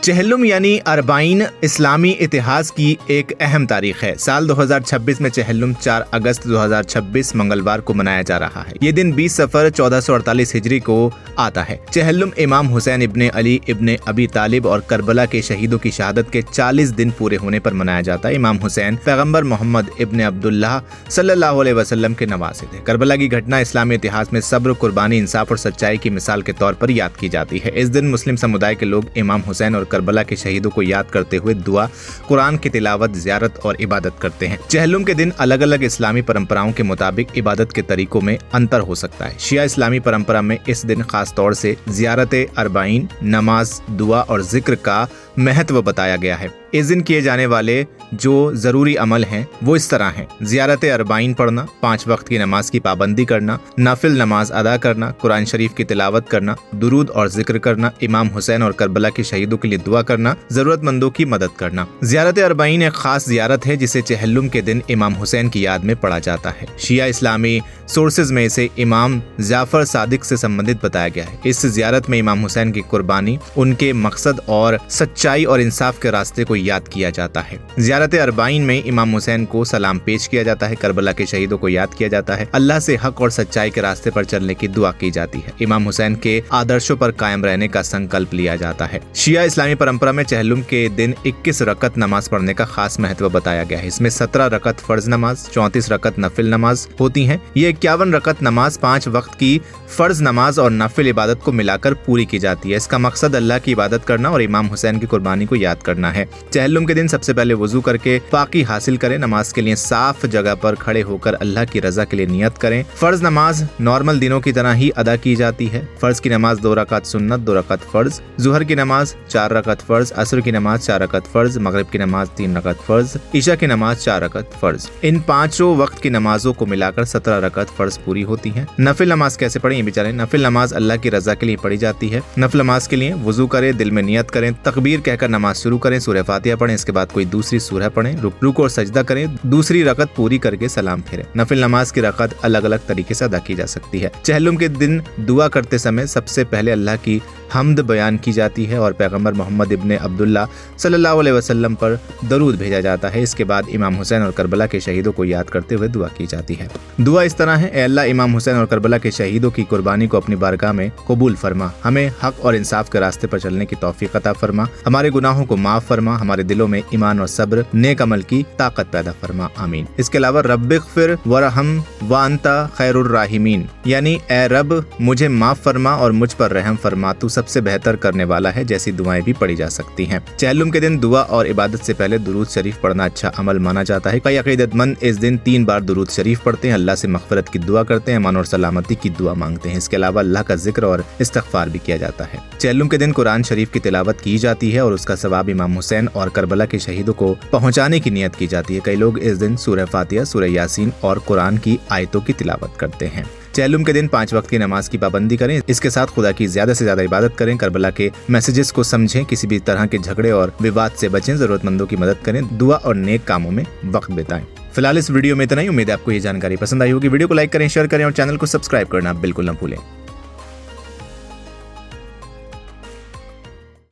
چہلم یعنی اربعین इस्लामी इतिहास की एक अहम तारीख है। साल 2026 में चहलम 4 अगस्त 2026 मंगलवार को मनाया जा रहा है। ये दिन 20 सफर 1448 हिजरी को आता है। चहलम इमाम हुसैन इब्ने अली इब्ने अबी तालिब और करबला के शहीदों की शहादत के 40 दिन पूरे होने पर मनाया जाता है। इमाम हुसैन पैगंबर मोहम्मद इब्ने अब्दुल्लाह सल्लल्लाहु अलैहि वसल्लम के नवासे थे। करबला की घटना इस्लामी इतिहास में सब्र, कुर्बानी, इंसाफ और सच्चाई की मिसाल के तौर पर याद की जाती है। इस दिन मुस्लिम समुदाय के लोग इमाम हुसैन और करबला के शहीदों को याद करते हुए दुआ, कुरान की तिलावत, ज़ियारत और इबादत करते हैं। चहलम के दिन अलग अलग इस्लामी परंपराओं के मुताबिक इबादत के तरीकों में अंतर हो सकता है। शिया इस्लामी परंपरा में इस दिन खास तौर से ज़ियारत अरबाइन, नमाज, दुआ और जिक्र का महत्व बताया गया है। इस दिन किए जाने वाले जो ज़रूरी अमल हैं वो इस तरह हैं: ज़ियारत अरबाइन पढ़ना, 5 वक्त की नमाज की पाबंदी करना, नाफिल नमाज अदा करना, कुरान शरीफ की तिलावत करना, दुरूद और जिक्र करना, इमाम हुसैन और करबला के शहीदों के लिए दुआ करना, ज़रूरतमंदों की मदद करना। ज़ियारत अरबाइन एक खास ज़ियारत है जिसे चहलम के दिन इमाम हुसैन की याद में पढ़ा जाता है। शिया इस्लामी सोर्सेज में इसे इमाम जाफर सादिक से संबंधित बताया गया है। इस ज़ियारत में इमाम हुसैन की कुर्बानी, उनके मकसद और सच्चाई और इंसाफ के रास्ते को याद किया जाता है। ज़ियारत अरबाइन में इमाम हुसैन को सलाम पेश किया जाता है, करबला के शहीदों को याद किया जाता है, अल्लाह से हक और सच्चाई के रास्ते पर चलने की दुआ की जाती है, इमाम हुसैन के आदर्शों पर कायम रहने का संकल्प लिया जाता है। शिया इस्लामी परंपरा में चहलम के दिन 21 रकत नमाज पढ़ने का खास महत्व बताया गया है। इसमें 17 रकत फर्ज नमाज, 34 रकत नफिल नमाज होती हैं। ये 51 रकत नमाज 5 वक्त की फर्ज नमाज और नफिल इबादत को मिलाकर पूरी की जाती है। इसका मकसद अल्लाह की इबादत करना और इमाम हुसैन की कुर्बानी को याद करना है। चहलम के दिन सबसे पहले वजू करके पाकी हासिल करें। नमाज के लिए साफ जगह पर खड़े होकर अल्लाह की रजा के लिए नियत करें। फर्ज नमाज नॉर्मल दिनों की तरह ही अदा की जाती है। फर्ज की नमाज 2 रकात सुन्नत, 2 रकात फर्ज, जुहर की नमाज 4 रकात फर्ज, असर की नमाज 4 रकात फर्ज, मगरिब की नमाज 3 रकात फर्ज, ईशा की नमाज 4 रकात फर्ज। इन 5 वक्त की नमाजों को मिलाकर 17 रकात फर्ज पूरी होती है। नफिल नमाज कैसे पढ़ें ये बेचारे? नफिल नमाज अल्लाह की रजा के लिए पढ़ी जाती है। नफिल नमाज के लिए वजू करें, दिल में नियत करें, तकबीर कहकर नमाज शुरू करें, सूरह फातिहा पढ़ें, इसके बाद कोई दूसरी सूरह पढ़ें, रुकू और सजदा करें, दूसरी रकत पूरी करके सलाम फेरें। नफिल नमाज की रकत अलग अलग तरीके से अदा की जा सकती है। चहलम के दिन दुआ करते समय सबसे पहले अल्लाह की हम्द बयान की जाती है और पैगंबर मोहम्मद इब्ने अब्दुल्लाह सल्लल्लाहु अलैहि वसल्लम पर दरूद भेजा जाता है। इसके बाद इमाम हुसैन और करबला के शहीदों को याद करते हुए दुआ की जाती है। दुआ इस तरह है: ए अल्लाह, इमाम हुसैन और करबला के शहीदों की कुर्बानी को अपनी बारगाह में कबूल फरमा, हमें हक और इंसाफ के रास्ते पर चलने की तौफीक अता फरमा, हमारे गुनाहों को माफ फरमा, हमारे दिलों में ईमान और सब्र, नेक अमल की ताकत पैदा फरमा, आमीन। इसके अलावा रब्बिग़फिर वरहम व अंता खैरुर राहिमीन, यानी ए रब मुझे माफ फरमा और मुझ पर रहम फरमा, तू सबसे बेहतर करने वाला है, जैसी दुआएं भी पढ़ी जा सकती हैं। चहलम के दिन दुआ और इबादत से पहले दुरूद शरीफ पढ़ना अच्छा अमल माना जाता है। कई अकीदतमंद इस दिन 3 बार दुरूद शरीफ पढ़ते हैं, अल्लाह से मग़फ़िरत की दुआ करते हैं, अमान और सलामती की दुआ मांगते हैं। इसके अलावा अल्लाह का जिक्र और इस्तिग़फ़ार भी किया जाता है। चहलम के दिन कुरान शरीफ की तिलावत की जाती है और उसका सवाब इमाम हुसैन और करबला के शहीदों को पहुँचाने की नियत की जाती है। कई लोग इस दिन सूरह फातिहा, सूरह यासीन और कुरान की आयतों की तिलावत करते हैं। चहलम के दिन 5 वक्त की नमाज की पाबंदी करें। इसके साथ खुदा की ज्यादा से ज्यादा इबादत करें। करबला के मैसेजेस को समझें, किसी भी तरह के झगड़े और विवाद से बचें, जरूरतमंदों की मदद करें, दुआ और नेक कामों में वक्त बिताएं। फिलहाल इस वीडियो में इतना ही। उम्मीद है आपको ये जानकारी पसंद आई होगी। वीडियो को लाइक करें, शेयर करें और चैनल को सब्सक्राइब करना बिल्कुल न भूलें।